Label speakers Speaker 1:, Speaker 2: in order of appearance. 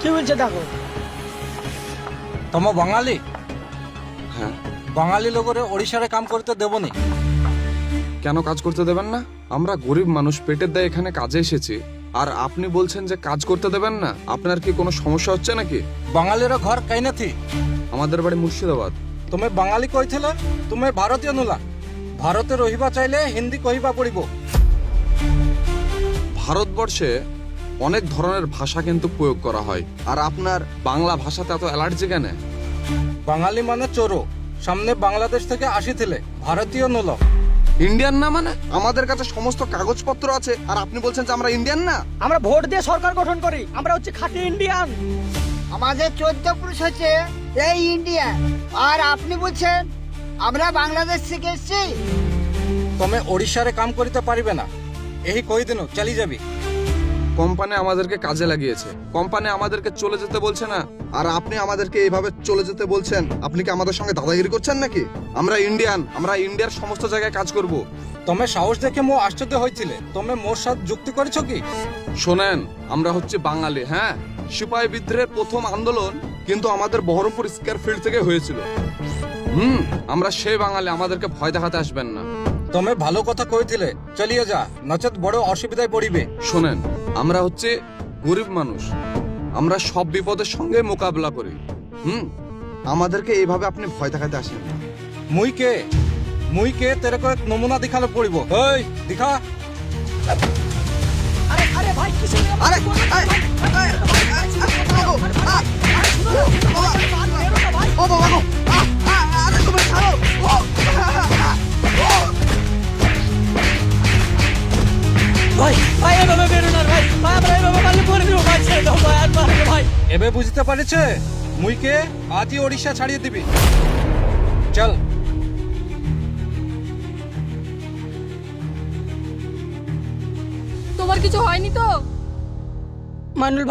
Speaker 1: কি বলছে দেখো।
Speaker 2: তম বাঙালি
Speaker 3: হ্যাঁ,
Speaker 2: বাঙালি লোকের ওড়িশারে কাম করতে দেবনি।
Speaker 3: কেন কাজ করতে দেবেন না? আমরা গরিব মানুষ, পেটের দায়ে এখানে কাজে এসেছি, আর আপনি বলছেন যে কাজ করতে দেবেন না? আপনার কি কোনো সমস্যা হচ্ছে নাকি?
Speaker 2: বাঙালির ঘর কাইনে থি?
Speaker 3: আমাদের বাড়ি মুর্শিদাবাদ।
Speaker 2: তুমি বাঙালি কইছিল, তুমি ভারতীয় নুলা। ভারতে রহিবা চাইলে হিন্দি কহিবা পড়িব।
Speaker 3: ভারতবর্ষে অনেক ধরনের ভাষা কিন্তু প্রয়োগ করা হয়, আর আপনার বাংলা ভাষাতে এত অ্যালার্জি কেন?
Speaker 2: বাঙালি মানে চোরো। সামনে বাংলাদেশ থেকে আসিছিলে, ভারতীয় নুল।
Speaker 3: ইন্ডিয়ান না মানে? আমাদের কাছে সমস্ত কাগজপত্র আছে, আর আপনি বলছেন যে আমরা ইন্ডিয়ান না?
Speaker 1: আমরা ভোট দিয়ে সরকার গঠন করি, আমরা হচ্ছে খাঁটি ইন্ডিয়ান।
Speaker 4: আমাদের 14 পুরুষ হচ্ছে এই ইন্ডিয়া, আর আপনি বলছেন আমরা বাংলাদেশ থেকে এসেছি।
Speaker 2: তুমি ওড়িশারে কাম করিতে পারিবে না, এই কই দিন চালি যাবি।
Speaker 3: কোম্পানি আমাদেরকে কাজে লাগিয়েছে, কোম্পানি আমাদেরকে চলে যেতে বলছে না, আর আপনি আমাদেরকে এইভাবে চলে যেতে বলছেন। আপনি কি আমাদের সঙ্গে দাদাগিরি করছেন নাকি? আমরা ইন্ডিয়ান, আমরা ইন্ডিয়ার সমস্ত জায়গায় কাজ করব।
Speaker 2: তুমি সাহস দেখে মো আশ্চর্য হয়েছিলে। তুমি মোর সাথে যুক্তি করেছো কি?
Speaker 3: শোনেন, আমরা হচ্ছে বাঙালি। হ্যাঁ, সিপাহী বিদ্রোহের প্রথম আন্দোলন কিন্তু আমাদের বহরমপুর স্কয়ার ফিল্ড থেকে হয়েছিল। আমরা সেই বাঙালি, আমাদেরকে ভয় দেখাতে আসবেন না।
Speaker 2: তুমি ভালো কথা কইছিলে, চলিয়ে যা, নচেত বড় অসুবিধায় পড়িবে।
Speaker 3: শোনেন, আমরা হচ্ছে গরিব মানুষ, আমরা সব বিপদের সঙ্গে মোকাবেলা করি। আমাদেরকে এইভাবে আপনি ভয় দেখাতে আসেন না।
Speaker 2: মুই কে তেরে কো এক নমুনা দেখালে পড়িব। এই দেখা।
Speaker 1: আরে আরে ভাই কিছু না।
Speaker 3: আরে ও বাবা গো, আরে তুমি ছাড়ো।
Speaker 1: ভাই ভাই এভাবে বেরো না ভাই, ভাই আমরা এভাবে মারলে পড়ে দিব ভাই, ছেড়ে দাও ভাই, আর মারো না ভাই।
Speaker 2: এবে বুঝতে পারিছে? মুই কে আজই ওড়িশা ছাড়িয়ে দিবি। চল।
Speaker 5: তোমার কিছু হয়নি তো?
Speaker 1: মানুল